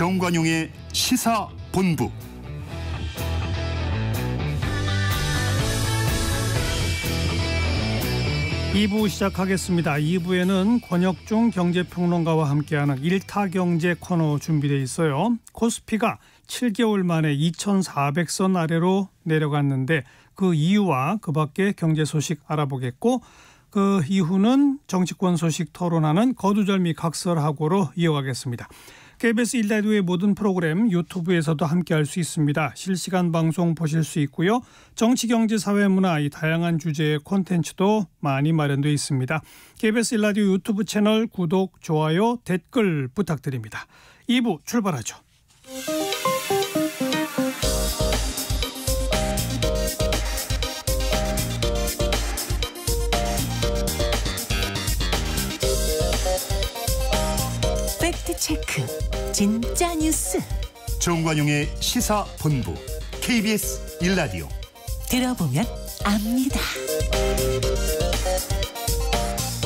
정관용의 시사본부. 이 부 시작하겠습니다. 2부에는 권혁중 경제평론가와 함께하는 일타경제 코너 준비되어 있어요. 코스피가 7개월 만에 2,400선 아래로 내려갔는데 그 이유와 그 밖의 경제 소식 알아보겠고, 그 이후는 정치권 소식 토론하는 거두절미 각설하고로 이어가겠습니다. KBS 1라디오의 모든 프로그램 유튜브에서도 함께할 수 있습니다. 실시간 방송 보실 수 있고요. 정치, 경제, 사회, 문화 이 다양한 주제의 콘텐츠도 많이 마련되어 있습니다. KBS 1라디오 유튜브 채널 구독, 좋아요, 댓글 부탁드립니다. 2부 출발하죠. 팩트체크 진짜 뉴스 정관용의 시사본부 KBS 1라디오. 들어보면 압니다.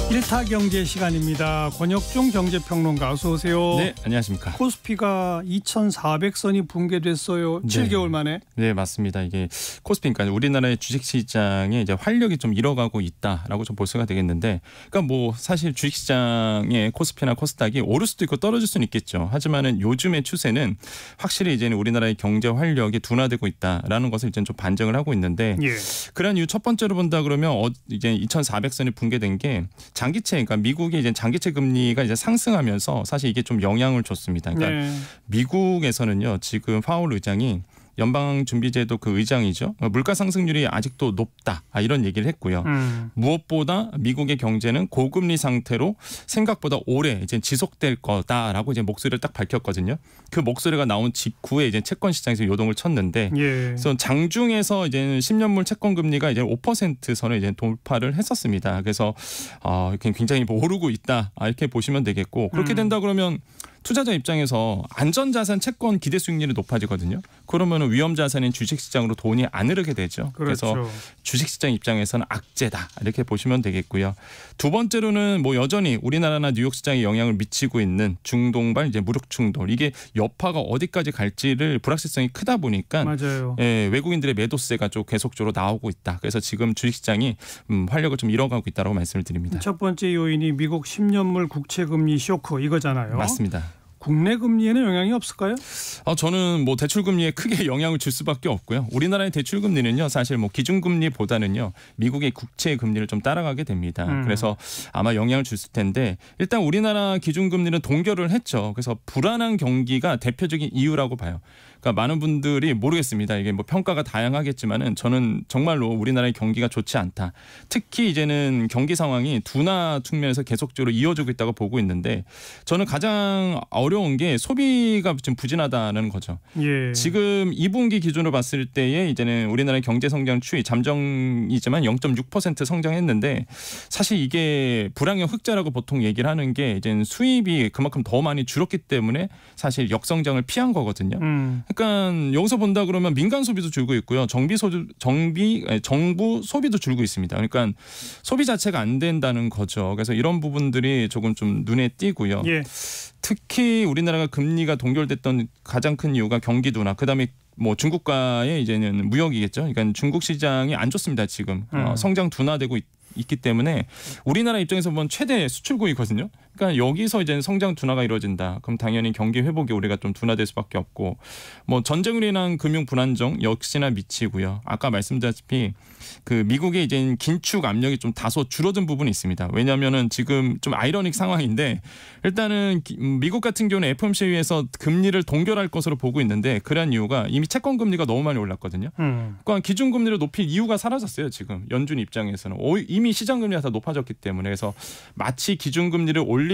일타경제 시간입니다. 권혁중 경제평론가 어서 오세요. 네, 안녕하십니까. 코스피가 2,400선이 붕괴됐어요. 네. 7개월 만에. 네, 맞습니다. 이게 코스피니까 우리나라의 주식시장에 이제 활력이 좀 잃어가고 있다라고 좀 볼 수가 되겠는데, 그러니까 뭐 사실 주식시장의 코스피나 코스닥이 오를 수도 있고 떨어질 수는 있겠죠. 하지만은 요즘의 추세는 확실히 이제는 우리나라의 경제 활력이 둔화되고 있다라는 것을 이제 좀 반증을 하고 있는데, 예. 그런 이유 첫 번째로 본다 그러면 이제 2,400선이 붕괴된 게 장기채, 그러니까 미국의 이제 장기채 금리가 이제 상승하면서 사실 이게 좀 영향을 줬습니다. 그러니까 네. 미국에서는요, 지금 파월 의장이 연방준비제도 그 의장이죠. 물가 상승률이 아직도 높다, 이런 얘기를 했고요. 무엇보다 미국의 경제는 고금리 상태로 생각보다 오래 이제 지속될 거다라고 이제 목소리를 딱 밝혔거든요. 그 목소리가 나온 직후에 이제 채권 시장에서 요동을 쳤는데, 예. 그래서 장중에서 이제 10년물 채권 금리가 이제 5% 선을 이제 돌파를 했었습니다. 그래서 굉장히 오르고 있다, 이렇게 보시면 되겠고, 그렇게 된다 그러면 투자자 입장에서 안전자산 채권 기대 수익률이 높아지거든요. 그러면 위험자산인 주식시장으로 돈이 안 흐르게 되죠. 그렇죠. 그래서 주식시장 입장에서는 악재다, 이렇게 보시면 되겠고요. 두 번째로는 뭐 여전히 우리나라나 뉴욕 시장에 영향을 미치고 있는 중동발 이제 무력 충돌, 이게 여파가 어디까지 갈지를 불확실성이 크다 보니까 맞아요. 외국인들의 매도세가 좀 계속적으로 나오고 있다. 그래서 지금 주식시장이 활력을 좀 잃어가고 있다고 말씀을 드립니다. 첫 번째 요인이 미국 10년물 국채금리 쇼크 이거잖아요. 맞습니다. 국내 금리에는 영향이 없을까요? 저는 뭐 대출 금리에 크게 영향을 줄 수밖에 없고요. 우리나라의 대출 금리는요, 사실 뭐 기준 금리보다는요, 미국의 국채 금리를 좀 따라가게 됩니다. 그래서 아마 영향을 줄 텐데, 일단 우리나라 기준 금리는 동결을 했죠. 그래서 불안한 경기가 대표적인 이유라고 봐요. 그러니까 많은 분들이 모르겠습니다. 이게 뭐 평가가 다양하겠지만은 저는 정말로 우리나라의 경기가 좋지 않다. 특히 이제는 경기 상황이 둔화 측면에서 계속적으로 이어지고 있다고 보고 있는데, 저는 가장 어려운 게 소비가 좀 부진하다는 거죠. 예. 지금 2분기 기준으로 봤을 때에 이제는 우리나라의 경제 성장 추이 잠정이지만 0.6% 성장했는데, 사실 이게 불황의 흑자라고 보통 얘기를 하는 게 이제는 수입이 그만큼 더 많이 줄었기 때문에 사실 역성장을 피한 거거든요. 그러니까 여기서 본다 그러면 민간 소비도 줄고 있고요. 정부 소비도 줄고 있습니다. 그러니까 소비 자체가 안 된다는 거죠. 그래서 이런 부분들이 조금 좀 눈에 띄고요. 예. 특히 우리나라가 금리가 동결됐던 가장 큰 이유가 경기 둔화, 그다음에 뭐 중국과의 이제는 무역이겠죠. 그러니까 중국 시장이 안 좋습니다. 지금 성장 둔화되고 있기 때문에 우리나라 입장에서 보면 최대 수출국이거든요. 그러니까 여기서 이제 성장 둔화가 이루어진다. 그럼 당연히 경기 회복이 우리가 좀 둔화될 수밖에 없고, 뭐 전쟁으로 인한 금융 불안정 역시나 미치고요. 아까 말씀드렸다시피 그 미국의 이제 긴축 압력이 좀 다소 줄어든 부분이 있습니다. 왜냐하면은 지금 좀 아이러닉 상황인데, 일단은 미국 같은 경우는 FOMC에서 금리를 동결할 것으로 보고 있는데, 그런 이유가 이미 채권 금리가 너무 많이 올랐거든요. 그러니까 기준 금리를 높일 이유가 사라졌어요. 지금 연준 입장에서는 이미 시장 금리가 다 높아졌기 때문에. 그래서 마치 기준 금리를 올릴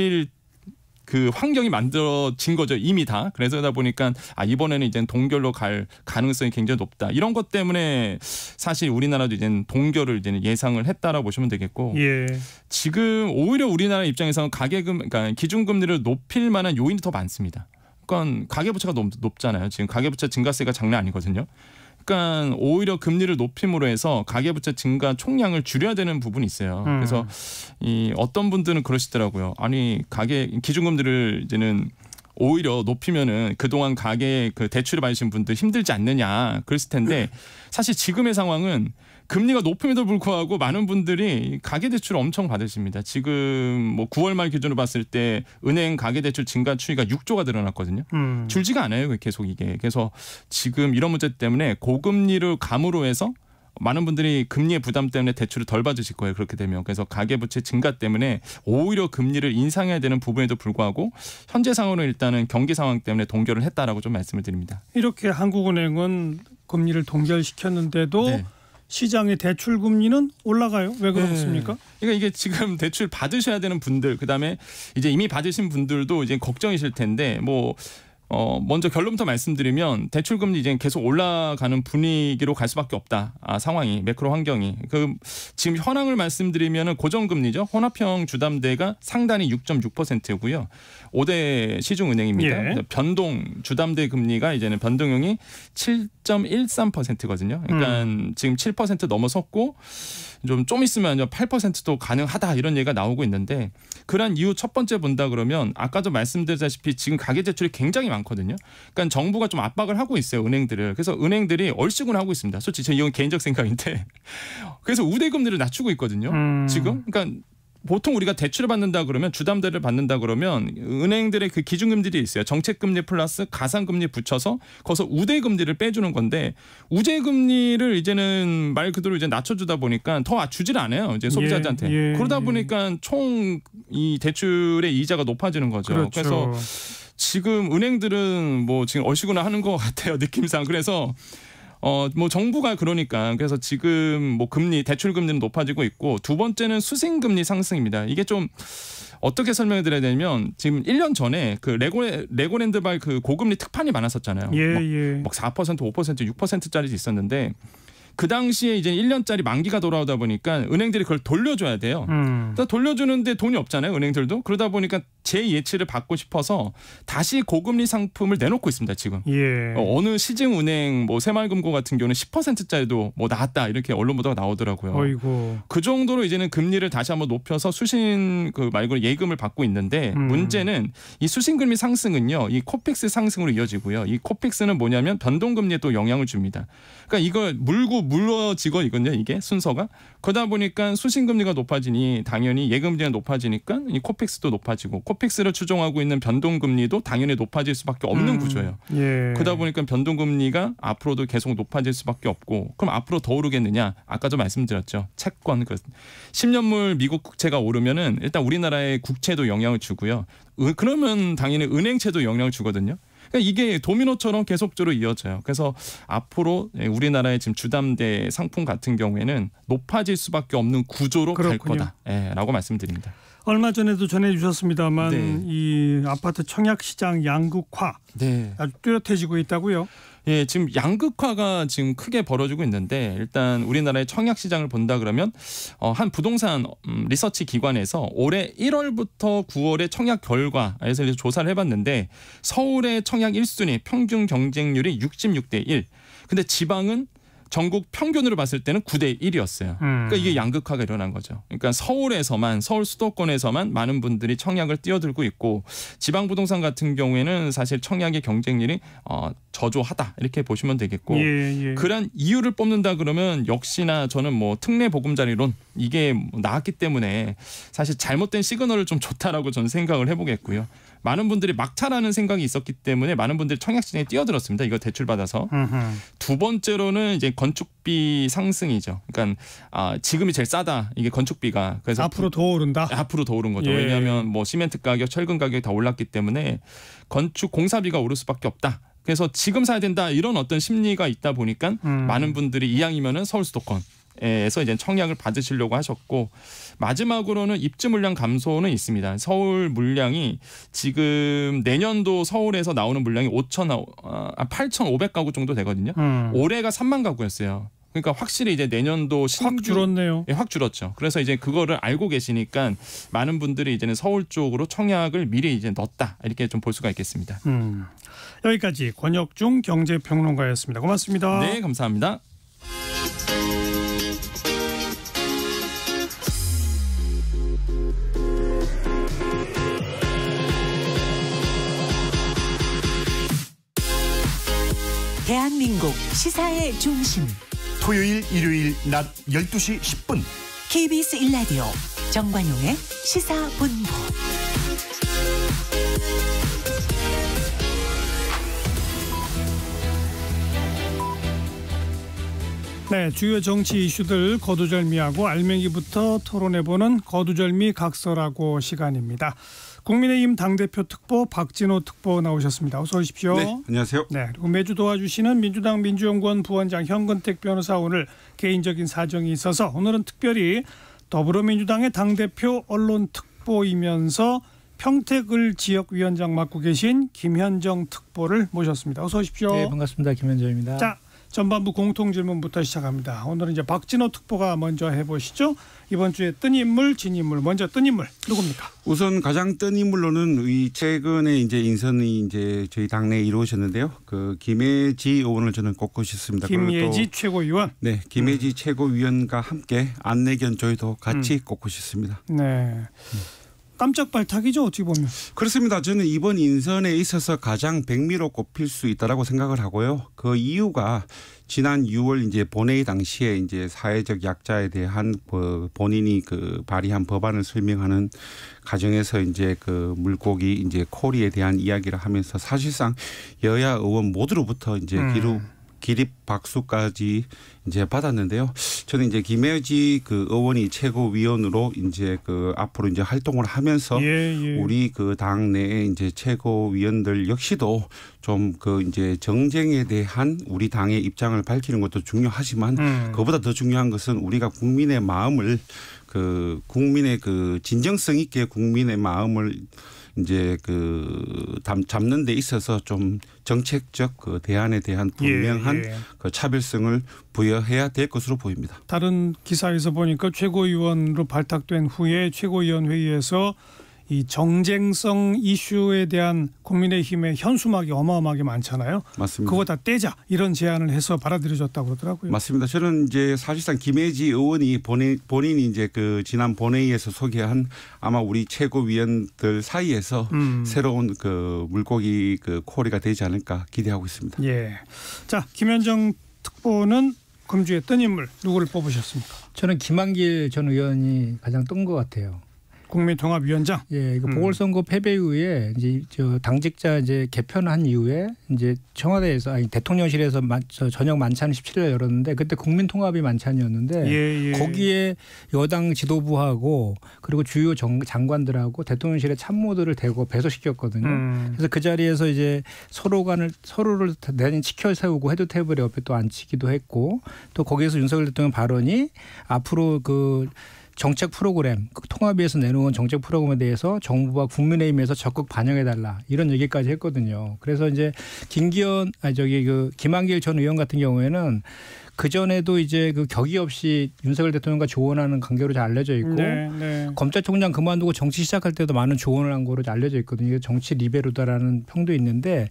그 환경이 만들어진 거죠. 이미 다. 그래서 그러다 보니까 이번에는 이제 동결로 갈 가능성이 굉장히 높다. 이런 것 때문에 사실 우리나라도 이제 동결을 이제 예상을 했다라고 보시면 되겠고, 예. 지금 오히려 우리나라 입장에서는 그러니까 기준금리를 높일 만한 요인이 더 많습니다. 그러니까 가계부채가 높잖아요. 지금 가계부채 증가세가 장난 아니거든요. 그러니까 오히려 금리를 높임으로 해서 가계부채 증가 총량을 줄여야 되는 부분이 있어요. 그래서 어떤 분들은 그러시더라고요. 아니 기준금리를 이제는 오히려 높이면은 그동안 가계 그 대출을 받으신 분들 힘들지 않느냐 그랬을 텐데 사실 지금의 상황은 금리가 높음에도 불구하고 많은 분들이 가계대출을 엄청 받으십니다. 지금 뭐 9월 말 기준으로 봤을 때 은행 가계대출 증가 추이가 6조가 늘어났거든요. 줄지가 않아요. 계속 이게. 그래서 지금 이런 문제 때문에 고금리를 감으로 해서 많은 분들이 금리의 부담 때문에 대출을 덜 받으실 거예요. 그렇게 되면. 그래서 가계부채 증가 때문에 오히려 금리를 인상해야 되는 부분에도 불구하고 현재 상황으로 일단은 경기 상황 때문에 동결을 했다라고 좀 말씀을 드립니다. 이렇게 한국은행은 금리를 동결시켰는데도 네. 시장의 대출 금리는 올라가요. 왜 그렇습니까? 네. 그러니까 이게 지금 대출 받으셔야 되는 분들, 그다음에 이제 이미 받으신 분들도 이제 걱정이실 텐데 뭐. 먼저 결론부터 말씀드리면 대출 금리 이제 계속 올라가는 분위기로 갈 수밖에 없다. 상황이 매크로 환경이 지금 현황을 말씀드리면은 고정금리죠. 혼합형 주담대가 상단이 6.6%고요. 5대 시중은행입니다. 예. 변동 주담대 금리가 이제는 변동형이 7.13%거든요. 그러니까 지금 7% 넘어섰고 좀 있으면 8%도 가능하다 이런 얘기가 나오고 있는데 그런 이유 첫 번째 본다 그러면 아까도 말씀드렸다시피 지금 가계대출이 굉장히 많거든요. 그러니까 정부가 좀 압박을 하고 있어요. 은행들을. 그래서 은행들이 얼씨구나 하고 있습니다. 솔직히 이건 개인적 생각인데 그래서 우대금리를 낮추고 있거든요. 지금. 그러니까 보통 우리가 대출을 받는다 그러면 주담대를 받는다 그러면 은행들의 그 기준금리들이 있어요. 정책금리 플러스 가상금리 붙여서 거기서 우대금리를 빼주는 건데 우대금리를 이제는 말 그대로 이제 낮춰주다 보니까 더 주질 않아요. 이제 소비자들한테. 그러다 보니까 총 이 대출의 이자가 높아지는 거죠. 그렇죠. 그래서 지금 은행들은 뭐 지금 얼씨구나 하는 것 같아요. 느낌상. 그래서 뭐 정부가 그러니까 그래서 지금 뭐 금리 대출 금리는 높아지고 있고 두 번째는 수신 금리 상승입니다. 이게 좀 어떻게 설명해 드려야 되냐면 지금 1년 전에 그 레고랜드발 그 고금리 특판이 많았었잖아요. 막 4%, 5%, 6%짜리 있었는데 그 당시에 이제 1년짜리 만기가 돌아오다 보니까 은행들이 그걸 돌려줘야 돼요. 돌려주는데 돈이 없잖아요. 은행들도. 그러다 보니까 재예치를 받고 싶어서 다시 고금리 상품을 내놓고 있습니다. 지금. 예. 어느 시중은행 뭐 새마을금고 같은 경우는 10%짜리도 뭐 나왔다 이렇게 언론 보도가 나오더라고요. 어이고. 그 정도로 이제는 금리를 다시 한번 높여서 수신 그 말고 예금을 받고 있는데 문제는 이 수신금리 상승은요. 이 코픽스 상승으로 이어지고요. 이 코픽스는 뭐냐면 변동금리에 또 영향을 줍니다. 그러니까 이걸 물러지거든요. 이게 순서가. 그러다 보니까 수신금리가 높아지니 당연히 예금리가 높아지니까 이 코픽스도 높아지고 코픽스를 추종하고 있는 변동금리도 당연히 높아질 수밖에 없는 구조예요. 예. 그러다 보니까 변동금리가 앞으로도 계속 높아질 수밖에 없고 그럼 앞으로 더 오르겠느냐. 아까도 말씀드렸죠. 채권. 10년물 미국 국채가 오르면은 일단 우리나라의 국채도 영향을 주고요. 그러면 당연히 은행채도 영향을 주거든요. 그러니까 이게 도미노처럼 계속적으로 이어져요. 그래서 앞으로 우리나라의 지금 주담대 상품 같은 경우에는 높아질 수밖에 없는 구조로 그렇군요. 갈 거다라고 말씀드립니다. 얼마 전에도 전해주셨습니다만 네. 이 아파트 청약시장 양극화 네. 아주 뚜렷해지고 있다고요? 예, 지금 양극화가 지금 크게 벌어지고 있는데 일단 우리나라의 청약 시장을 본다 그러면 한 부동산 리서치 기관에서 올해 1월부터 9월의 청약 결과에서 조사를 해봤는데 서울의 청약 1순위 평균 경쟁률이 66대 1. 근데 지방은 전국 평균으로 봤을 때는 9대 1이었어요. 그러니까 이게 양극화가 일어난 거죠. 그러니까 서울에서만 서울 수도권에서만 많은 분들이 청약을 뛰어들고 있고 지방 부동산 같은 경우에는 사실 청약의 경쟁률이 저조하다 이렇게 보시면 되겠고 그런 이유를 뽑는다 그러면 역시나 저는 뭐 특례 보금자리론 이게 나왔기 때문에 사실 잘못된 시그널을 좀 줬다라고 저는 생각을 해보겠고요. 많은 분들이 막차라는 생각이 있었기 때문에 많은 분들이 청약시장에 뛰어들었습니다. 이거 대출 받아서. 두 번째로는 이제 건축비 상승이죠. 그러니까 지금이 제일 싸다. 이게 건축비가. 그래서 앞으로 더 오른다. 앞으로 더 오른 거죠. 왜냐하면 뭐 시멘트 가격, 철근 가격이 다 올랐기 때문에 건축 공사비가 오를 수밖에 없다. 그래서 지금 사야 된다 이런 어떤 심리가 있다 보니까 많은 분들이 이왕이면은 서울 수도권에서 이제 청약을 받으시려고 하셨고 마지막으로는 입주 물량 감소는 있습니다. 서울 물량이 지금 내년도 서울에서 나오는 물량이 8,500가구 정도 되거든요. 올해가 3만 가구였어요. 그러니까 확실히 이제 내년도 확 줄었네요. 확 줄었죠. 그래서 이제 그거를 알고 계시니까 많은 분들이 이제는 서울 쪽으로 청약을 미리 이제 넣었다 이렇게 좀 볼 수가 있겠습니다. 여기까지 권혁중 경제평론가였습니다. 고맙습니다. 네, 감사합니다. 대한민국 시사의 중심 토요일 일요일 낮 12시 10분 KBS 1라디오 정관용의 시사본부. 네, 주요 정치 이슈들 거두절미하고 알맹이부터 토론해보는 거두절미 각설하고 시간입니다. 국민의힘 당대표 특보 박진호 특보 나오셨습니다. 어서 오십시오. 네, 안녕하세요. 네, 그리고 매주 도와주시는 민주당 민주연구원 부원장 현근택 변호사 오늘 개인적인 사정이 있어서 오늘은 특별히 더불어민주당의 당대표 언론 특보이면서 평택을 지역위원장 맡고 계신 김현정 특보를 모셨습니다. 어서 오십시오. 네, 반갑습니다. 김현정입니다. 자, 전반부 공통질문부터 시작합니다. 오늘은 이제 박진호 특보가 먼저 해보시죠. 이번 주에 뜬 인물, 진 인물. 먼저 뜬 인물 누굽니까? 우선 가장 뜬 인물로는 이 최근에 이제 인선이 이제 저희 당내에 이루어졌는데요. 그 김혜지 의원을 저는 꼽고 싶습니다. 김혜지 최고위원. 네, 김혜지 최고위원과 함께 안내견 저희도 같이 꼽고 싶습니다. 네. 깜짝 발탁이죠, 어찌 보면. 그렇습니다. 저는 이번 인선에 있어서 가장 백미로 꼽힐 수 있다라고 생각을 하고요. 그 이유가 지난 6월 이제 본회의 당시에 이제 사회적 약자에 대한 본인이 그 발의한 법안을 설명하는 과정에서 이제 그 물고기 이제 코리에 대한 이야기를 하면서 사실상 여야 의원 모두로부터 이제 기립 박수까지 이제 받았는데요. 저는 이제 김혜지 그 의원이 최고위원으로 이제 그 앞으로 이제 활동을 하면서 우리 그 당 내에 이제 최고위원들 역시도 좀 그 이제 정쟁에 대한 우리 당의 입장을 밝히는 것도 중요하지만 그보다 더 중요한 것은 우리가 국민의 마음을 그 국민의 그 진정성 있게 국민의 마음을 이제 그 잡는 데 있어서 좀 정책적 그 대안에 대한 분명한 그 차별성을 부여해야 될 것으로 보입니다. 다른 기사에서 보니까 최고위원으로 발탁된 후에 최고위원 회의에서 이 정쟁성 이슈에 대한 국민의힘의 현수막이 어마어마하게 많잖아요. 맞습니다. 그거 다 떼자 이런 제안을 해서 받아들여졌다고 그러더라고요. 맞습니다. 저는 이제 사실상 김혜지 의원이 본인이 이제 그 지난 본회의에서 소개한 아마 우리 최고위원들 사이에서 새로운 그 물고기 그 코리가 되지 않을까 기대하고 있습니다. 예. 자, 김현정 특보는 금주에 뜬 인물 누구를 뽑으셨습니까? 저는 김한길 전 의원이 가장 뜬 것 같아요. 국민통합위원장. 예, 그 보궐선거 패배 이후에 이제 저 당직자 이제 개편한 이후에 이제 청와대에서 아니 대통령실에서 저녁 만찬 17일 열었는데 그때 국민통합이 만찬이었는데 거기에 여당 지도부하고 그리고 주요 장관들하고 대통령실의 참모들을 대고 배석시켰거든요. 그래서 그 자리에서 이제 서로를 대단히 치켜 세우고 헤드 테이블 옆에 또 앉히기도 했고 또 거기에서 윤석열 대통령 발언이 앞으로 그 정책 프로그램, 통합위에서 내놓은 정책 프로그램에 대해서 정부와 국민의힘에서 적극 반영해달라 이런 얘기까지 했거든요. 그래서 이제 김한길 전 의원 같은 경우에는 그 전에도 이제 그 격의 없이 윤석열 대통령과 조언하는 관계로 잘 알려져 있고 검찰총장 그만두고 정치 시작할 때도 많은 조언을 한 거로 알려져 있거든요. 정치 리베로다라는 평도 있는데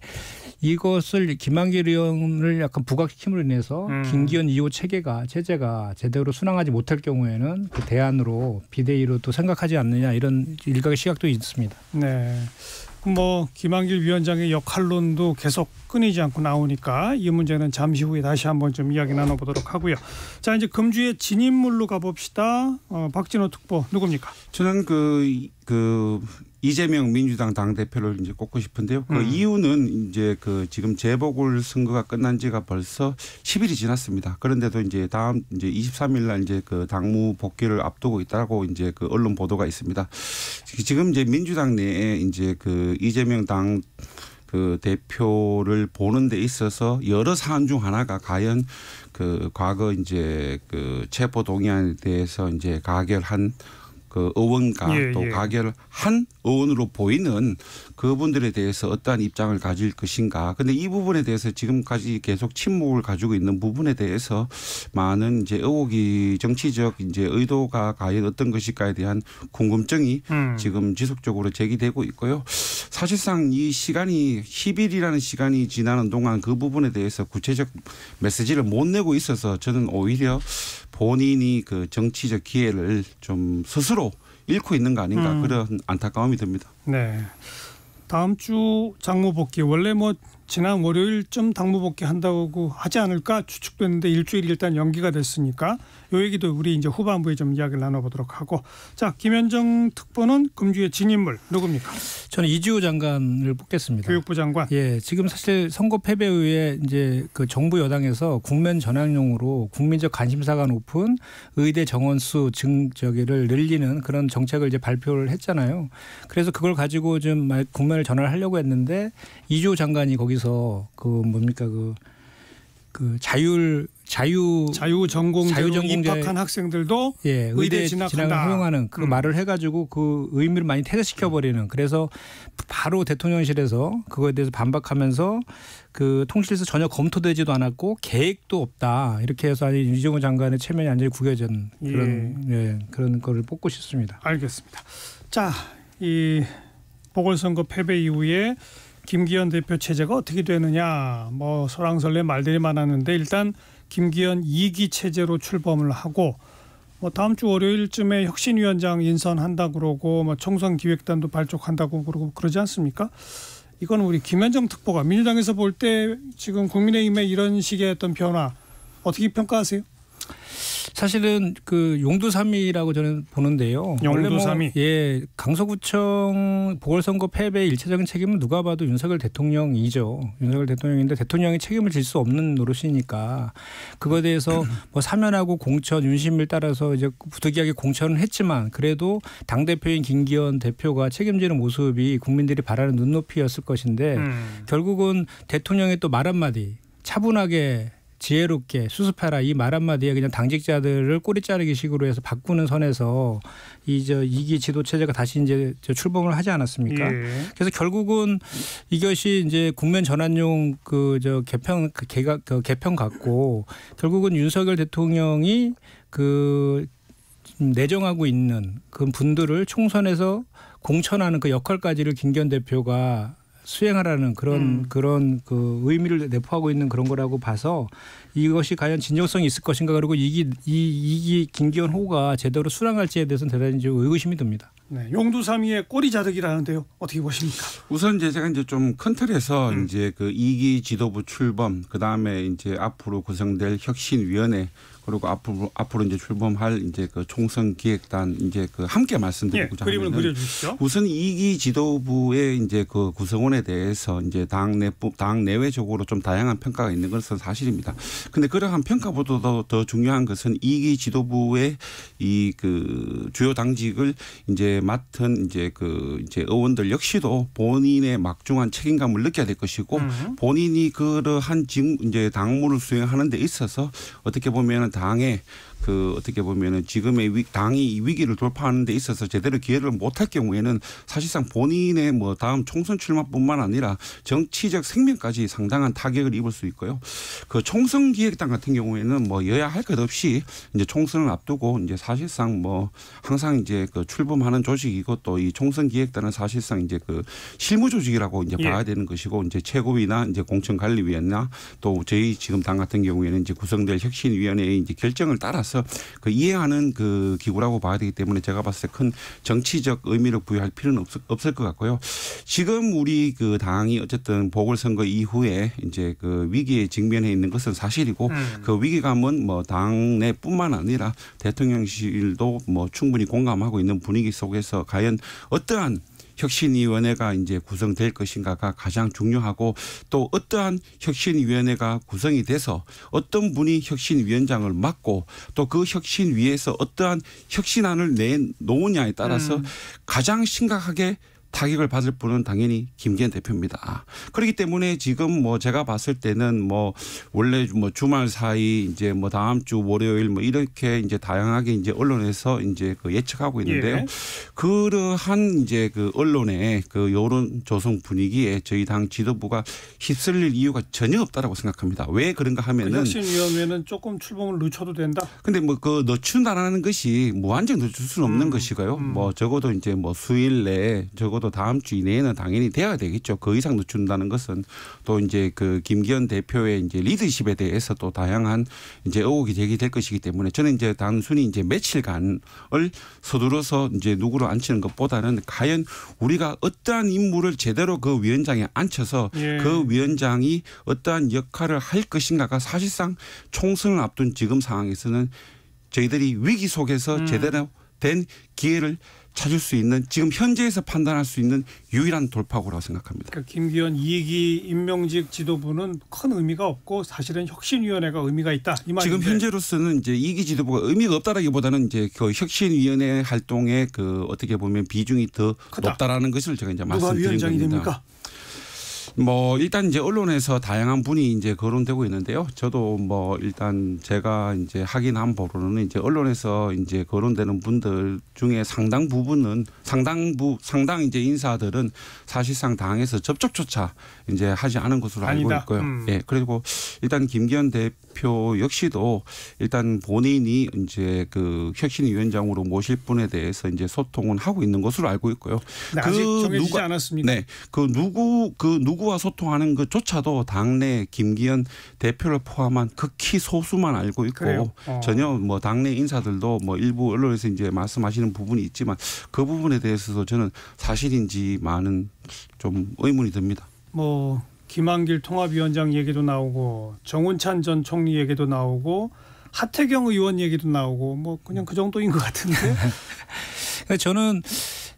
이것을 김한길 의원을 약간 부각시킴으로 인해서 김기현 2호 체제가 제대로 순항하지 못할 경우에는 그 대안으로 비대위로 또 생각하지 않느냐 이런 일각의 시각도 있습니다. 네. 뭐 김한길 위원장의 역할론도 계속 끊이지 않고 나오니까 이 문제는 잠시 후에 다시 한번 좀 이야기 나눠보도록 하고요. 자, 이제 금주의 진인물로 가봅시다. 박진호 특보 누굽니까? 저는 그 이재명 민주당 당대표를 이제 꼽고 싶은데요. 그 이유는 이제 그 지금 재보궐 선거가 끝난 지가 벌써 10일이 지났습니다. 그런데도 이제 다음 이제 23일 날 이제 그 당무 복귀를 앞두고 있다고 이제 그 언론 보도가 있습니다. 지금 이제 민주당 내에 이제 그 이재명 당 그 대표를 보는 데 있어서 여러 사안 중 하나가 과연 그 과거 이제 그 체포 동의안에 대해서 이제 가결한 그 의원과 또 가결한 의원으로 보이는 그분들에 대해서 어떠한 입장을 가질 것인가. 그런데 이 부분에 대해서 지금까지 계속 침묵을 가지고 있는 부분에 대해서 많은 이제 의혹이 정치적 이제 의도가 과연 어떤 것일까에 대한 궁금증이 지금 지속적으로 제기되고 있고요. 사실상 이 시간이 10일이라는 시간이 지나는 동안 그 부분에 대해서 구체적 메시지를 못 내고 있어서 저는 오히려 본인이 그 정치적 기회를 좀 스스로 잃고 있는 거 아닌가 그런 안타까움이 듭니다. 네. 다음 주 당무 복귀 원래 뭐 지난 월요일쯤 당무 복귀한다고 하지 않을까 추측됐는데 일주일 일단 연기가 됐으니까 이 얘기도 우리 이제 후반부에 좀 이야기를 나눠보도록 하고. 자, 김현정 특보는 금주의 진인물 누굽니까? 저는 이주호 장관을 뽑겠습니다. 교육부 장관. 예, 지금 사실 선거 패배 후에 이제 그 정부 여당에서 국면 전환용으로 국민적 관심사가 높은 의대 정원수 저기를 늘리는 그런 정책을 이제 발표를 했잖아요. 그래서 그걸 가지고 좀 국면을 전환하려고 했는데 이주호 장관이 거기서 그 뭡니까 그 자유 전공자로 입학한 학생들도 예, 의대 진학을 허용하는 그 말을 해가지고 그 의미를 많이 퇴색시켜버리는. 그래서 바로 대통령실에서 그거에 대해서 반박하면서 그 통실에서 전혀 검토되지도 않았고 계획도 없다 이렇게 해서 아니 이주호 장관의 체면이 완전히 구겨진 그런 거를 뽑고 싶습니다. 알겠습니다. 자, 이 보궐선거 패배 이후에 김기현 대표 체제가 어떻게 되느냐 뭐 설왕설래 말들이 많았는데 일단 김기현 2기 체제로 출범을 하고 뭐 다음 주 월요일쯤에 혁신위원장 인선한다 그러고 뭐 총선 기획단도 발족한다고 그러고 그러지 않습니까? 이건 우리 김현정 특보가 민주당에서 볼 때 지금 국민의힘의 이런 식의 어떤 변화 어떻게 평가하세요? 사실은 그 용두삼이라고 저는 보는데요. 용두삼이. 예, 강서구청 보궐선거 패배의 일차적인 책임은 누가 봐도 윤석열 대통령이죠. 윤석열 대통령인데 대통령이 책임을 질 수 없는 노릇이니까 그거에 대해서 뭐 사면하고 공천 윤심을 따라서 이제 부득이하게 공천을 했지만 그래도 당 대표인 김기현 대표가 책임지는 모습이 국민들이 바라는 눈높이였을 것인데 결국은 대통령의 또 말 한마디 차분하게 지혜롭게 수습해라 이 말 한마디에 그냥 당직자들을 꼬리 자르기 식으로 해서 바꾸는 선에서 이기 지도 체제가 다시 이제 출범을 하지 않았습니까? 예. 그래서 결국은 이것이 이제 국면 전환용 개편 같고 결국은 윤석열 대통령이 그 내정하고 있는 그 분들을 총선에서 공천하는 그 역할까지를 김기현 대표가 수행하라는 그런 그 의미를 내포하고 있는 그런 거라고 봐서 이것이 과연 진정성이 있을 것인가 그리고 이기 김기현 호가 제대로 수락할지에 대해서는 대단히 좀 의구심이 듭니다. 네, 용두삼이의 꼬리 자득이라는데요. 어떻게 보십니까? 우선 제가 이제 좀 큰 틀에서 이제 그 2기 지도부 출범 그다음에 이제 앞으로 구성될 혁신위원회 그리고 앞으로 이제 출범할 이제 그 총선 기획단 이제 그 함께 말씀드리고자 그림을 하면은 그려주시죠. 우선 2기 지도부의 이제 그 구성원에 대해서 이제 당 내외적으로 좀 다양한 평가가 있는 것은 사실입니다. 근데 그러한 평가보다도 더 중요한 것은 2기 지도부의 이 그 주요 당직을 이제 맡은 이제 의원들 역시도 본인의 막중한 책임감을 느껴야 될 것이고 본인이 그러한 이제 당무를 수행하는 데 있어서 어떻게 보면은 당의 그 어떻게 보면은 지금의 당이 위기를 돌파하는 데 있어서 제대로 기여를 못할 경우에는 사실상 본인의 뭐 다음 총선 출마뿐만 아니라 정치적 생명까지 상당한 타격을 입을 수 있고요. 그 총선 기획단 같은 경우에는 뭐 여야 할 것 없이 이제 총선을 앞두고 이제 사실상 뭐 항상 이제 그 출범하는 조직이고 또 이 총선 기획단은 사실상 이제 그 실무 조직이라고 이제 봐야 되는 것이고 이제 최고위나 이제 공천관리위원회나 또 저희 지금 당 같은 경우에는 이제 구성될 혁신위원회의 이제 결정을 따라서 그 이해하는 그 기구라고 봐야 되기 때문에 제가 봤을 때 큰 정치적 의미를 부여할 필요는 없을 것 같고요. 지금 우리 그 당이 어쨌든 보궐선거 이후에 이제 그 위기에 직면해 있는 것은 사실이고 그 위기감은 뭐 당내뿐만 아니라 대통령실도 뭐 충분히 공감하고 있는 분위기 속에서 과연 어떠한 혁신위원회가 이제 구성될 것인가가 가장 중요하고 또 어떠한 혁신위원회가 구성이 돼서 어떤 분이 혁신위원장을 맡고 또 그 혁신위에서 어떠한 혁신안을 내놓느냐에 따라서 가장 심각하게 타격을 받을 분은 당연히 김기현 대표입니다. 그렇기 때문에 지금 뭐 제가 봤을 때는 뭐 원래 뭐 주말 사이 이제 뭐 다음 주 월요일 뭐 이렇게 이제 다양하게 이제 언론에서 이제 그 예측하고 있는데요. 그러한 이제 그 언론의 그 여론 조성 분위기에 저희 당 지도부가 휩쓸릴 이유가 전혀 없다라고 생각합니다. 왜 그런가 하면은 혁신위원회는 조금 출범을 늦춰도 된다. 근데 뭐 그 늦춘다라는 것이 무한정 늦출 수는 없는 것이고요. 뭐 적어도 이제 뭐 수일 내에 적어도 발표도 다음 주 이내에는 당연히 돼야 되겠죠. 그 이상 늦춘다는 것은 또 이제 그 김기현 대표의 이제 리더십에 대해서 또 다양한 이제 의혹이 제기될 것이기 때문에 저는 이제 단순히 이제 며칠간을 서두러서 이제 누구를 앉히는 것보다는 과연 우리가 어떠한 인물을 제대로 그 위원장에 앉혀서 그 위원장이 어떠한 역할을 할 것인가가 사실상 총선을 앞둔 지금 상황에서는 저희들이 위기 속에서 제대로 된 기회를 찾을 수 있는 지금 현재에서 판단할 수 있는 유일한 돌파구라고 생각합니다. 그러니까 김기현 2기 임명직 지도부는 큰 의미가 없고 사실은 혁신위원회가 의미가 있다 이 말인데. 지금 현재로서는 이제 2기 지도부가 의미가 없다라기보다는 이제 그 혁신위원회 활동의 그 어떻게 보면 비중이 더 크다. 높다라는 것을 제가 이제 말씀드린 겁니다. 누가 위원장이 됩니까? 뭐 일단 이제 언론에서 다양한 분이 이제 거론되고 있는데요. 저도 뭐 일단 제가 이제 확인한 바로는 이제 언론에서 이제 거론되는 분들 중에 상당 부분은 상당 이제 인사들은 사실상 당에서 접촉조차 이제 하지 않은 것으로 알고 있고요. 예. 그리고 일단 김기현 대표 역시도 일단 본인이 이제 그 혁신위원장으로 모실 분에 대해서 이제 소통은 하고 있는 것으로 알고 있고요. 네, 아직 정해지지 않았습니까? 네. 그 누구와 소통하는 것조차도 당내 김기현 대표를 포함한 극히 소수만 알고 있고 전혀 뭐 당내 인사들도 뭐 일부 언론에서 이제 말씀하시는 부분이 있지만 그 부분에 대해서도 저는 사실인지만은 좀 의문이 듭니다. 뭐 김한길 통합위원장 얘기도 나오고 정운찬 전 총리 얘기도 나오고 하태경 의원 얘기도 나오고 뭐 그냥 그 정도인 것 같은데. 저는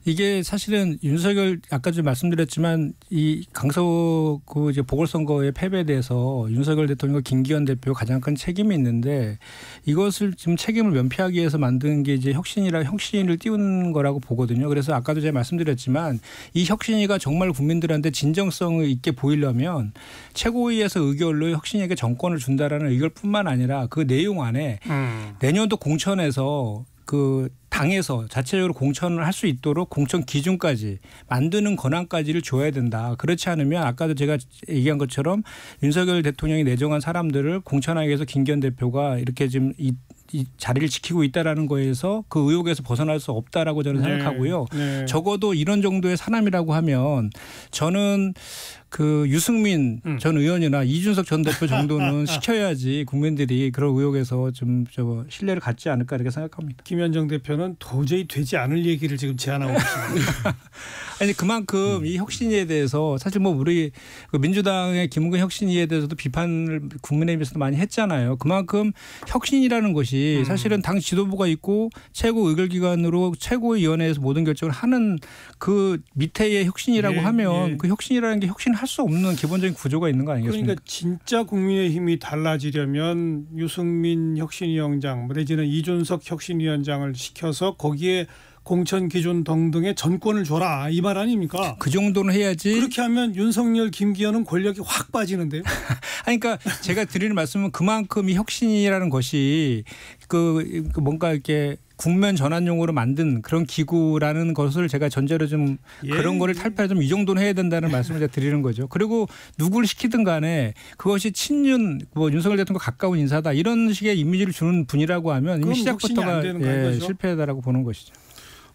이게 사실은 윤석열 아까 좀 말씀드렸지만 이 강서 그 이제 보궐선거의 패배에 대해서 윤석열 대통령과 김기현 대표 가장 큰 책임이 있는데 이것을 지금 책임을 면피하기 위해서 만든 게 이제 혁신을 띄운 거라고 보거든요. 그래서 아까도 제가 말씀드렸지만 이 혁신위가 정말 국민들한테 진정성을 있게 보이려면 최고위에서 의결로 혁신위에게 정권을 준다라는 의결뿐만 아니라 그 내용 안에 내년도 공천에서 그 당에서 자체적으로 공천을 할 수 있도록 공천 기준까지 만드는 권한까지를 줘야 된다. 그렇지 않으면 아까도 제가 얘기한 것처럼 윤석열 대통령이 내정한 사람들을 공천하기 위해서 김기현 대표가 이렇게 지금 이 자리를 지키고 있다라는 거에서 그 의혹에서 벗어날 수 없다라고 저는 생각하고요. 네. 적어도 이런 정도의 사람이라고 하면 저는 그 유승민 전 의원이나 이준석 전 대표 정도는 시켜야지 국민들이 그런 의혹에서 좀 신뢰를 갖지 않을까 이렇게 생각합니다. 김현정 대표는 도저히 되지 않을 얘기를 지금 제안하고 계십니다. 아니 그만큼 이 혁신위에 대해서 사실 뭐 우리 민주당의 김은근 혁신위에 대해서도 비판을 국민의힘에서도 많이 했잖아요. 그만큼 혁신이라는 것이 사실은 당 지도부가 있고 최고 의결기관으로 최고위원회에서 모든 결정을 하는 그 밑에의 혁신이라고 하면 그 혁신이라는 게 혁신할 수 없는 기본적인 구조가 있는 거 아니겠습니까? 그러니까 진짜 국민의힘이 달라지려면 유승민 혁신위원장 내지는 이준석 혁신위원장을 시켜서 거기에 공천 기준 등등의 전권을 줘라 이 말 아닙니까? 그 정도는 해야지. 그렇게 하면 윤석열, 김기현은 권력이 확 빠지는데요. 아니, 그러니까 제가 드리는 말씀은 그만큼 이 혁신이라는 것이 그 뭔가 이렇게 국면 전환용으로 만든 그런 기구라는 것을 제가 전제로 좀 그런 거를 탈피해 좀 이 정도는 해야 된다는 말씀을 제가 드리는 거죠. 그리고 누구를 시키든 간에 그것이 친윤 뭐 윤석열 대통령과 가까운 인사다 이런 식의 이미지를 주는 분이라고 하면 이미 시작부터가 실패다라고 보는 것이죠.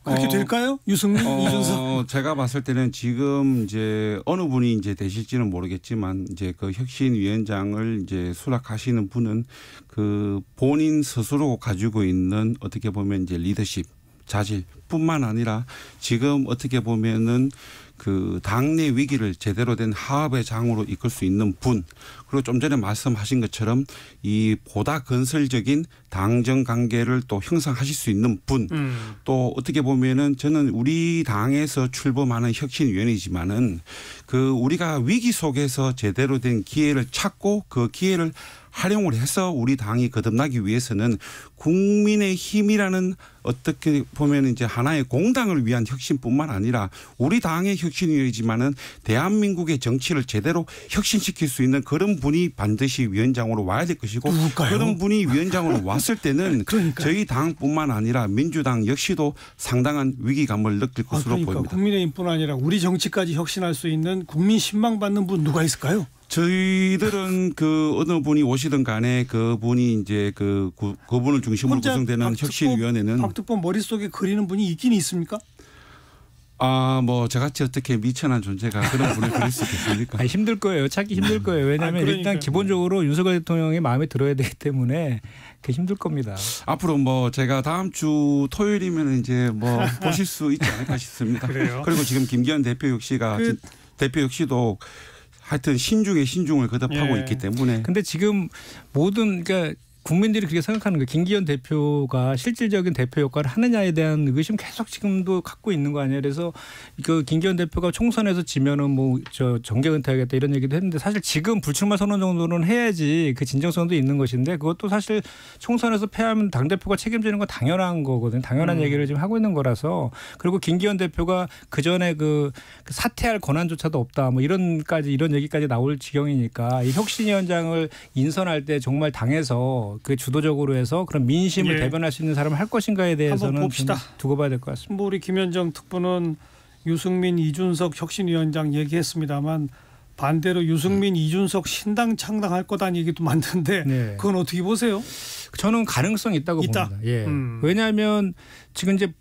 그렇게 될까요? 유승민, 이준석. 제가 봤을 때는 지금 이제 어느 분이 이제 되실지는 모르겠지만 이제 그 혁신위원장을 이제 수락하시는 분은 그 본인 스스로 가지고 있는 어떻게 보면 이제 리더십, 자질뿐만 아니라 지금 어떻게 보면은 그 당내 위기를 제대로 된 화합의 장으로 이끌 수 있는 분, 그리고 좀 전에 말씀하신 것처럼 이 보다 건설적인 당정 관계를 또 형성하실 수 있는 분, 또 어떻게 보면은 저는 우리 당에서 출범하는 혁신위원이지만은 그 우리가 위기 속에서 제대로 된 기회를 찾고 그 기회를 활용을 해서 우리 당이 거듭나기 위해서는 국민의 힘이라는 어떻게 보면 이제 하나의 공당을 위한 혁신뿐만 아니라 우리 당의 혁신위원이지만은 대한민국의 정치를 제대로 혁신시킬 수 있는 그런 분이 반드시 위원장으로 와야 될 것이고 누굴까요? 그런 분이 위원장으로 왔을 때는 저희 당뿐만 아니라 민주당 역시도 상당한 위기감을 느낄 것으로 보입니다. 국민의힘뿐 아니라 우리 정치까지 혁신할 수 있는 국민 신망받는 분 누가 있을까요? 저희들은 그 어느 분이 오시든 간에 그분이 이제 그분을 중심으로 구성되는 혁신위원회는 박특보 머릿속에 그리는 분이 있긴 있습니까? 뭐 저같이 어떻게 미천한 존재가 그런 분을 그릴 수 있겠습니까? 힘들 거예요. 찾기 힘들 거예요. 왜냐하면 일단 기본적으로 윤석열 대통령이 마음에 들어야 되기 때문에 그게 힘들 겁니다. 앞으로 뭐 제가 다음 주 토요일이면 이제 뭐 보실 수 있지 않을까 싶습니다. 그래요? 그리고 지금 김기현 대표 역시도 하여튼 신중에 신중을 거듭하고 있기 때문에. 근데 지금 모든 그러니까 국민들이 그렇게 생각하는 거예요. 김기현 대표가 실질적인 대표 역할을 하느냐에 대한 의구심 계속 지금도 갖고 있는 거 아니에요. 그래서 그 김기현 대표가 총선에서 지면은 뭐 저 정계 은퇴하겠다 이런 얘기도 했는데 사실 지금 불출마 선언 정도는 해야지 그 진정성도 있는 것인데 그것도 사실 총선에서 패하면 당대표가 책임지는 건 당연한 거거든요. 당연한 얘기를 지금 하고 있는 거라서 그리고 김기현 대표가 그전에 그 사퇴할 권한조차도 없다 뭐 이런 얘기까지 나올 지경이니까 이 혁신위원장을 인선할 때 정말 당에서 그 주도적으로 해서 그런 민심을 대변할 수 있는 사람을 할 것인가에 대해서는 봅시다. 두고 봐야 될 것 같습니다. 뭐 우리 김현정 특보는 유승민, 이준석 혁신위원장 얘기했습니다만 반대로 유승민, 이준석 신당 창당할 거다는 얘기도 많던데 그건 어떻게 보세요? 저는 가능성이 있다고 봅니다. 예. 왜냐하면 지금 이제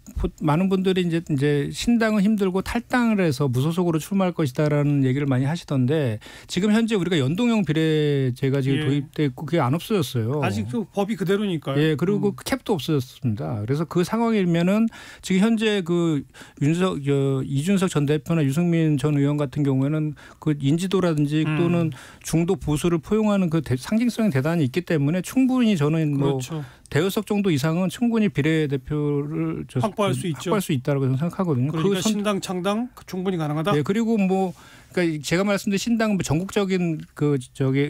많은 분들이 이제 신당은 힘들고 탈당을 해서 무소속으로 출마할 것이다라는 얘기를 많이 하시던데 지금 현재 우리가 연동형 비례제가 지금 도입돼 있고 그게 안 없어졌어요. 아직 그 법이 그대로니까요. 예, 그리고 캡도 없어졌습니다. 그래서 그 상황이면은 지금 현재 그 이준석 전 대표나 유승민 전 의원 같은 경우에는 그 인지도라든지 또는 중도 보수를 포용하는 그 상징성이 대단히 있기 때문에 충분히 저는 그렇죠. 대여석 정도 이상은 충분히 비례대표를 확보할 수 있죠. 확보할 수 있다고 생각하거든요. 그러니까 신당 창당 충분히 가능하다. 네, 그리고 뭐 그러니까 제가 말씀드린 신당은 뭐 전국적인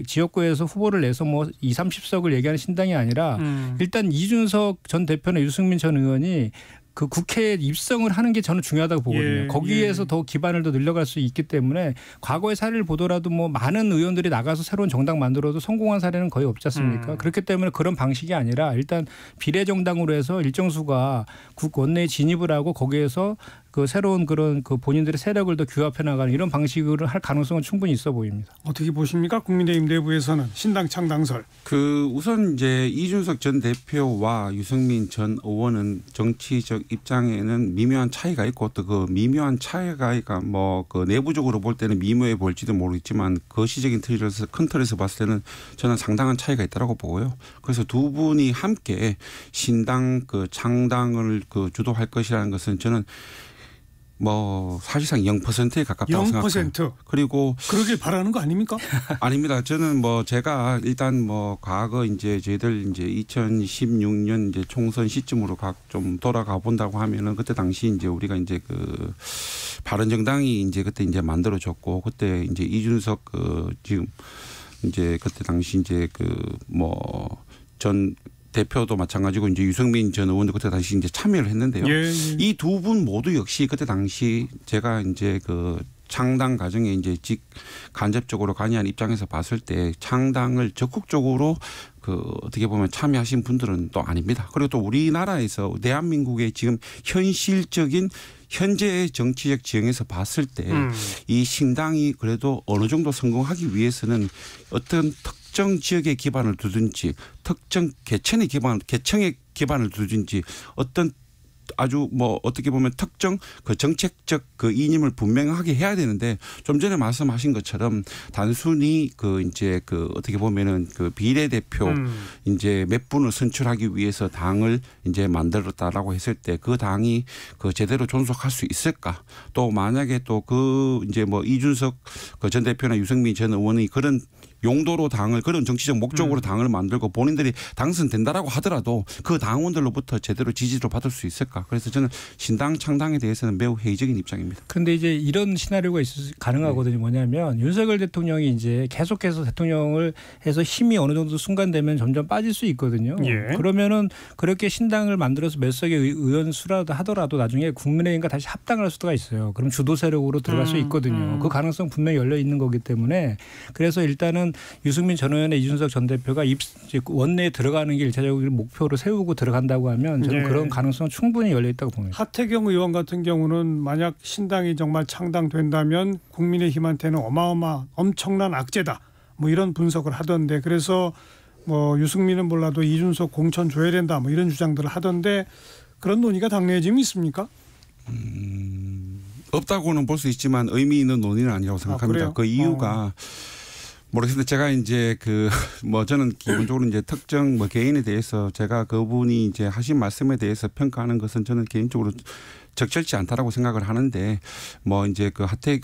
지역구에서 후보를 내서 뭐 20, 30석을 얘기하는 신당이 아니라 일단 이준석 전 대표나 유승민 전 의원이 그 국회에 입성을 하는 게 저는 중요하다고 보거든요. 거기에서 더 기반을 더 늘려갈 수 있기 때문에 과거의 사례를 보더라도 뭐 많은 의원들이 나가서 새로운 정당 만들어도 성공한 사례는 거의 없지 않습니까? 그렇기 때문에 그런 방식이 아니라 일단 비례정당으로 해서 일정 수가 원내에 진입을 하고 거기에서 그 새로운 그런 그 본인들의 세력을 더 규합해 나가는 이런 방식으로 할 가능성은 충분히 있어 보입니다. 어떻게 보십니까? 국민의힘 내부에서는 신당 창당설. 우선 이제 이준석 전 대표와 유승민 전 의원은 정치적 입장에는 미묘한 차이가 있고 또 그 미묘한 차이가 뭐 그 내부적으로 볼 때는 미묘해 보일지도 모르겠지만 거시적인 틀에서 큰 틀에서 봤을 때는 저는 상당한 차이가 있다고 보고요. 그래서 두 분이 함께 신당 그 창당을 그 주도할 것이라는 것은 저는 뭐 사실상 0%에 가깝다고 0%. 생각해요. 그리고 그러길 바라는 거 아닙니까? 아닙니다. 저는 뭐 제가 일단 뭐 과거 이제 저희들 이제 2016년 이제 총선 시점으로 좀 돌아가 본다고 하면은 그때 당시 이제 우리가 이제 그 바른정당이 이제 그때 이제 만들어졌고 그때 이제 이준석 지금 이제 그때 당시 이제 그 뭐 전 대표도 마찬가지고 이제 유승민 전 의원도 그때 당시 이제 참여를 했는데요. 이 두 분 모두 역시 그때 당시 제가 이제 그 창당 과정에 이제 간접적으로 관여한 입장에서 봤을 때 창당을 적극적으로 그 어떻게 보면 참여하신 분들은 또 아닙니다. 그리고 또 우리나라에서 대한민국의 지금 현실적인 현재의 정치적 지형에서 봤을 때 이 신당이 그래도 어느 정도 성공하기 위해서는 어떤 특정 지역에 기반을 두든지 특정 계층에 기반을 두든지 어떤 아주 뭐 어떻게 보면 특정 그 정책적 그 이념을 분명하게 해야 되는데 좀 전에 말씀하신 것처럼 단순히 그 이제 그 어떻게 보면은 그 비례대표 이제 몇 분을 선출하기 위해서 당을 이제 만들었다라고 했을 때 그 당이 그 제대로 존속할 수 있을까? 또 만약에 또 그 이제 뭐 이준석 그 전 대표나 유승민 전 의원이 그런 용도로 당을 그런 정치적 목적으로 당을 만들고 본인들이 당선된다라고 하더라도 그 당원들로부터 제대로 지지를 받을 수 있을까? 그래서 저는 신당 창당에 대해서는 매우 회의적인 입장입니다. 그런데 이제 이런 시나리오가 가능하거든요. 뭐냐면 윤석열 대통령이 이제 계속해서 대통령을 해서 힘이 어느 정도 순간되면 점점 빠질 수 있거든요. 그러면은 그렇게 신당을 만들어서 몇 석의 의원 수라도 하더라도 나중에 국민의힘과 다시 합당을 할 수가 있어요. 그럼 주도 세력으로 들어갈 수 있거든요. 그 가능성 분명히 열려 있는 거기 때문에 그래서 일단은 유승민 전 의원의 이준석 전 대표가 원내에 들어가는 게 일차적으로 목표로 세우고 들어간다고 하면 저는 그런 가능성은 충분히 열려 있다고 봅니다. 하태경 의원 같은 경우는 만약 신당이 정말 창당된다면 국민의힘한테는 엄청난 악재다. 뭐 이런 분석을 하던데 그래서 뭐 유승민은 몰라도 이준석 공천 줘야 된다. 뭐 이런 주장들을 하던데 그런 논의가 당내에 지금 있습니까? 없다고는 볼 수 있지만 의미 있는 논의는 아니라고 생각합니다. 그 이유가 모르겠는데 제가 이제 저는 기본적으로 이제 특정 개인에 대해서 제가 그분이 이제 하신 말씀에 대해서 평가하는 것은 저는 개인적으로 적절치 않다라고 생각을 하는데 이제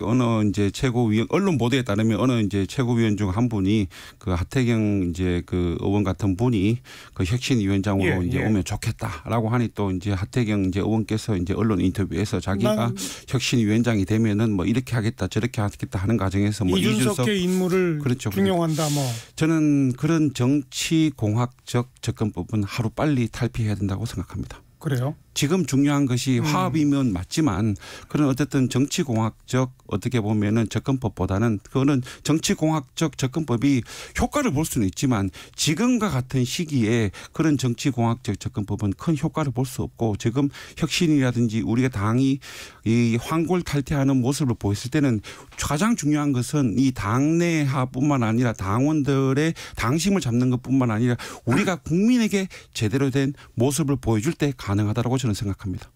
어느 이제 최고위원 언론 보도에 따르면 어느 이제 최고위원 중 한 분이 하태경 이제 의원 같은 분이 혁신위원장으로 이제 오면 좋겠다라고 하니 또 이제 하태경 이제 의원께서 이제 언론 인터뷰에서 자기가 혁신위원장이 되면은 이렇게 하겠다 저렇게 하겠다 하는 과정에서 이준석의 인물을 그렇죠. 중용한다 저는 그런 정치공학적 접근법은 하루 빨리 탈피해야 된다고 생각합니다. 그래요? 지금 중요한 것이 화합이면 맞지만 그런 어쨌든 정치공학적 어떻게 보면은 접근법보다는 그거는 정치공학적 접근법이 효과를 볼 수는 있지만 지금과 같은 시기에 그런 정치공학적 접근법은 큰 효과를 볼 수 없고 지금 혁신이라든지 우리가 당이 이 환골탈퇴하는 모습을 보였을 때는 가장 중요한 것은 이 당내하뿐만 아니라 당원들의 당심을 잡는 것뿐만 아니라 우리가 국민에게 제대로 된 모습을 보여줄 때 가능하다라고 저는 생각합니다.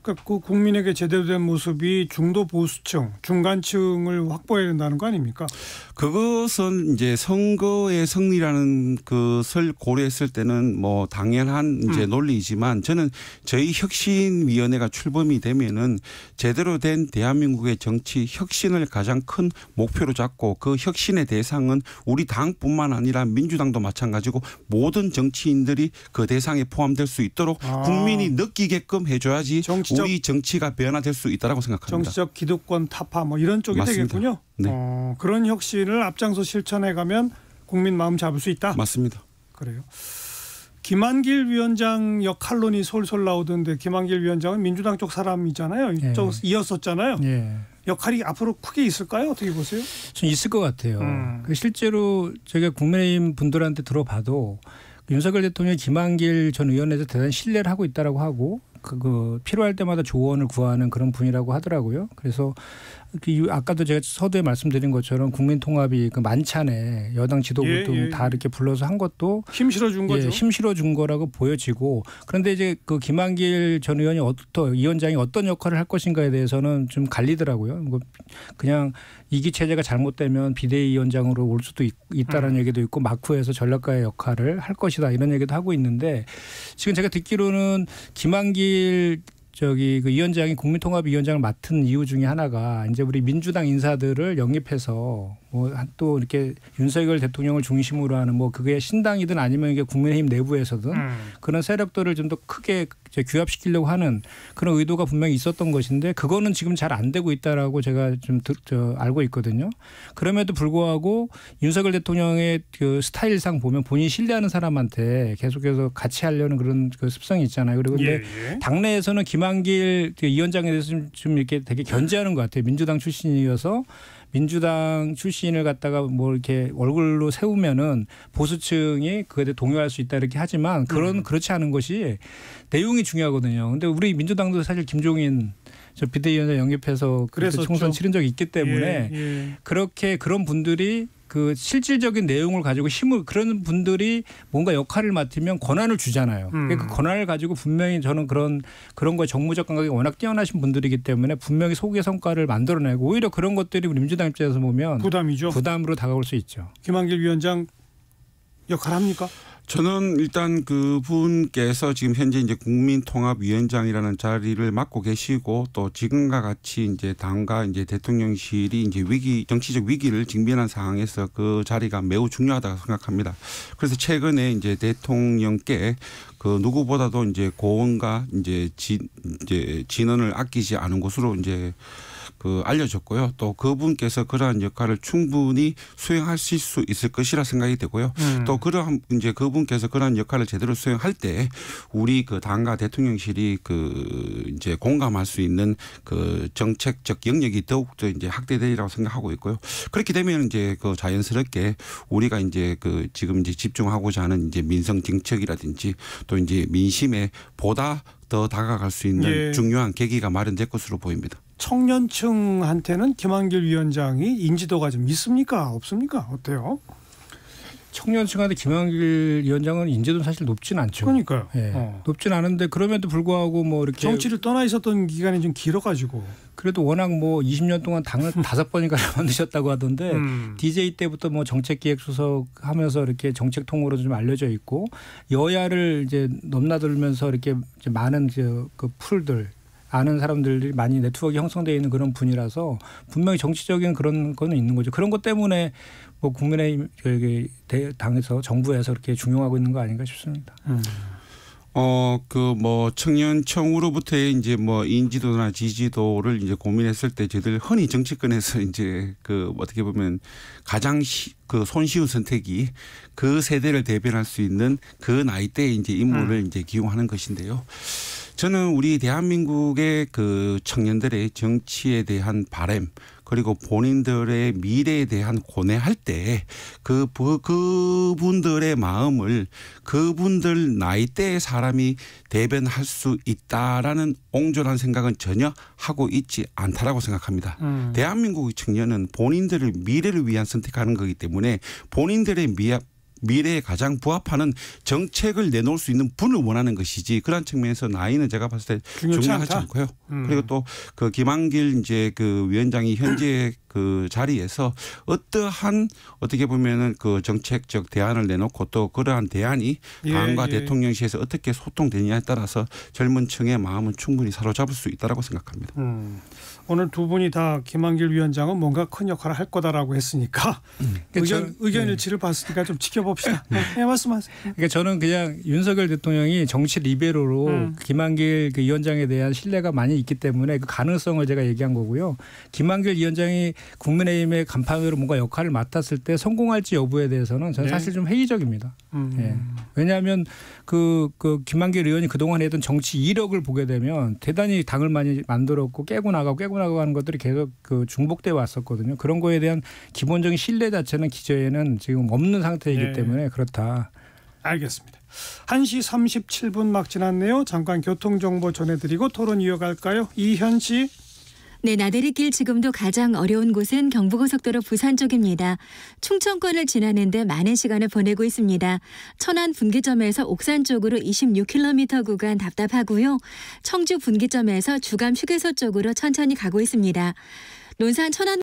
그러니까 그 국민에게 제대로 된 모습이 중도 보수층, 중간층을 확보해야 된다는 거 아닙니까? 그것은 이제 선거의 승리라는 것을 고려했을 때는 당연한 이제 논리이지만 저는 저희 혁신위원회가 출범이 되면은 제대로 된 대한민국의 정치 혁신을 가장 큰 목표로 잡고 그 혁신의 대상은 우리 당뿐만 아니라 민주당도 마찬가지고 모든 정치인들이 그 대상에 포함될 수 있도록 국민이 느끼게끔 해줘야지 우리 정치가 변화될 수 있다라고 생각합니다. 정치적 기득권 타파 이런 쪽이 맞습니다. 되겠군요. 네. 그런 혁신을 앞장서 실천해가면 국민 마음 잡을 수 있다. 맞습니다. 그래요. 김한길 위원장 역할론이 솔솔 나오던데 김한길 위원장은 민주당 쪽 사람이잖아요. 이쪽 이었었잖아요. 역할이 앞으로 크게 있을까요? 어떻게 보세요? 좀 있을 것 같아요. 실제로 저희가 국민의힘 분들한테 들어봐도 윤석열 대통령이 김한길 전 의원에 대해서 대단히 신뢰를 하고 있다라고 하고 필요할 때마다 조언을 구하는 그런 분이라고 하더라고요. 그래서 아까도 제가 서두에 말씀드린 것처럼 국민통합이 만찬에 여당 지도부 등 다 이렇게 불러서 한 것도 힘 실어준 거죠. 힘 실어준 거라고 보여지고 그런데 이제 김한길 전 의원이 위원장이 어떤 역할을 할 것인가에 대해서는 좀 갈리더라고요. 그냥 이기 체제가 잘못되면 비대위원장으로 올 수도 있다라는 얘기도 있고 마쿠에서 전략가의 역할을 할 것이다 이런 얘기도 하고 있는데 지금 제가 듣기로는 김한길 위원장이 국민통합위원장을 맡은 이유 중에 하나가 이제 우리 민주당 인사들을 영입해서 또 이렇게 윤석열 대통령을 중심으로 하는 그게 신당이든 아니면 이게 국민의힘 내부에서든 그런 세력들을 좀 더 크게 규합시키려고 하는 그런 의도가 분명히 있었던 것인데 그거는 지금 잘 안 되고 있다라고 제가 좀 알고 있거든요. 그럼에도 불구하고 윤석열 대통령의 스타일상 보면 본인이 신뢰하는 사람한테 계속해서 같이 하려는 그런 습성이 있잖아요. 그리고 근데 당내에서는 김한길 위원장에 대해서 좀 이렇게 되게 견제하는 것 같아요. 민주당 출신이어서 민주당 출신을 갖다가 이렇게 얼굴로 세우면은 보수층이 그에 대해 동요할 수 있다 이렇게 하지만 그렇지 않은 것이 내용이 중요하거든요. 근데 우리 민주당도 사실 김종인 비대위원장 영입해서 그래서 총선 치른 적이 있기 때문에 그렇게 그런 분들이 실질적인 내용을 가지고 그런 분들이 뭔가 역할을 맡으면 권한을 주잖아요. 그 권한을 가지고 분명히 저는 그런 거에 정무적 감각이 워낙 뛰어나신 분들이기 때문에 분명히 소개 성과를 만들어내고 오히려 그런 것들이 우리 민주당 입장에서 보면 부담으로 다가올 수 있죠. 김한길 위원장 역할 합니까? 저는 일단 그분께서 지금 현재 이제 국민통합위원장이라는 자리를 맡고 계시고 또 지금과 같이 이제 당과 이제 대통령실이 이제 정치적 위기를 직면한 상황에서 그 자리가 매우 중요하다고 생각합니다. 그래서 최근에 이제 대통령께 누구보다도 이제 고언과 이제 진언을 아끼지 않은 것으로 이제 알려졌고요. 또 그분께서 그러한 역할을 충분히 수행하실 수 있을 것이라 생각이 되고요. 또 그러한 이제 그분께서 그러한 역할을 제대로 수행할 때 우리 당과 대통령실이 이제 공감할 수 있는 정책적 영역이 더욱더 이제 확대되리라고 생각하고 있고요. 그렇게 되면 이제 자연스럽게 우리가 이제 지금 이제 집중하고자 하는 이제 민생 정책이라든지 또 이제 민심에 보다 더 다가갈 수 있는 중요한 계기가 마련될 것으로 보입니다. 청년층한테는 김한길 위원장이 인지도가 좀 있습니까? 없습니까? 어때요? 청년층한테 김한길 위원장은 인지도는 사실 높진 않죠. 그러니까요. 예. 높진 않은데 그럼에도 불구하고 뭐 이렇게 정치를 떠나 있었던 기간이 좀 길어가지고 그래도 워낙 뭐 20년 동안 당을 5번인가 만드셨다고 하던데 DJ 때부터 뭐 정책기획수석 하면서 이렇게 정책통으로 좀 알려져 있고 여야를 이제 넘나들면서 이렇게 이제 많은 그 풀들 아는 사람들이 많이 네트워크 형성되어 있는 그런 분이라서 분명히 정치적인 그런 거는 있는 거죠. 그런 것 때문에 뭐 국민의힘 당에서 정부에서 이렇게 중용하고 있는 거 아닌가 싶습니다. 그 뭐 청년청으로부터의 이제 뭐 인지도나 지지도를 이제 고민했을 때 저희들 흔히 정치권에서 이제 그 어떻게 보면 가장 그 손쉬운 선택이 그 세대를 대변할 수 있는 그 나이대의 이제 인물을 이제 기용하는 것인데요. 저는 우리 대한민국의 그 청년들의 정치에 대한 바람 그리고 본인들의 미래에 대한 고뇌할 때 그분들의 마음을 그분들 나이대의 사람이 대변할 수 있다라는 옹졸한 생각은 전혀 하고 있지 않다라고 생각합니다. 대한민국의 청년은 본인들의 미래를 위한 선택하는 거기 때문에 본인들의 미래에 가장 부합하는 정책을 내놓을 수 있는 분을 원하는 것이지 그런 측면에서 나이는 제가 봤을 때 중요하지 않고요. 그리고 또 그 김한길 이제 그 위원장이 현재 그 자리에서 어떠한 어떻게 보면은 그 정책적 대안을 내놓고 또 그러한 대안이 당과 대통령실에서 어떻게 소통되느냐에 따라서 젊은 층의 마음은 충분히 사로잡을 수 있다라고 생각합니다. 오늘 두 분이 다 김한길 위원장은 뭔가 큰 역할을 할 거다라고 했으니까 의견 일치를 봤으니까 좀 지켜봅시다. 네, 말씀하세요. 그러니까 저는 그냥 윤석열 대통령이 정치 리베로로 김한길 그 위원장에 대한 신뢰가 많이 있기 때문에 그 가능성을 제가 얘기한 거고요. 김한길 위원장이 국민의힘의 간판으로 뭔가 역할을 맡았을 때 성공할지 여부에 대해서는 저는 사실 좀 회의적입니다. 예. 왜냐하면 그 김한길 의원이 그동안 했던 정치 이력을 보게 되면 대단히 당을 많이 만들었고 깨고 나가고 하는 것들이 계속 그 중복돼 왔었거든요. 그런 거에 대한 기본적인 신뢰 자체는 기저에는 지금 없는 상태이기 때문에 그렇다. 알겠습니다. 1시 37분 막 지났네요. 잠깐 교통정보 전해드리고 토론 이어갈까요? 이현 씨. 네, 나들이길 지금도 가장 어려운 곳은 경부고속도로 부산 쪽입니다. 충청권을 지나는데 많은 시간을 보내고 있습니다. 천안 분기점에서 옥산 쪽으로 26km 구간 답답하고요. 청주 분기점에서 주감 휴게소 쪽으로 천천히 가고 있습니다. 논산 천안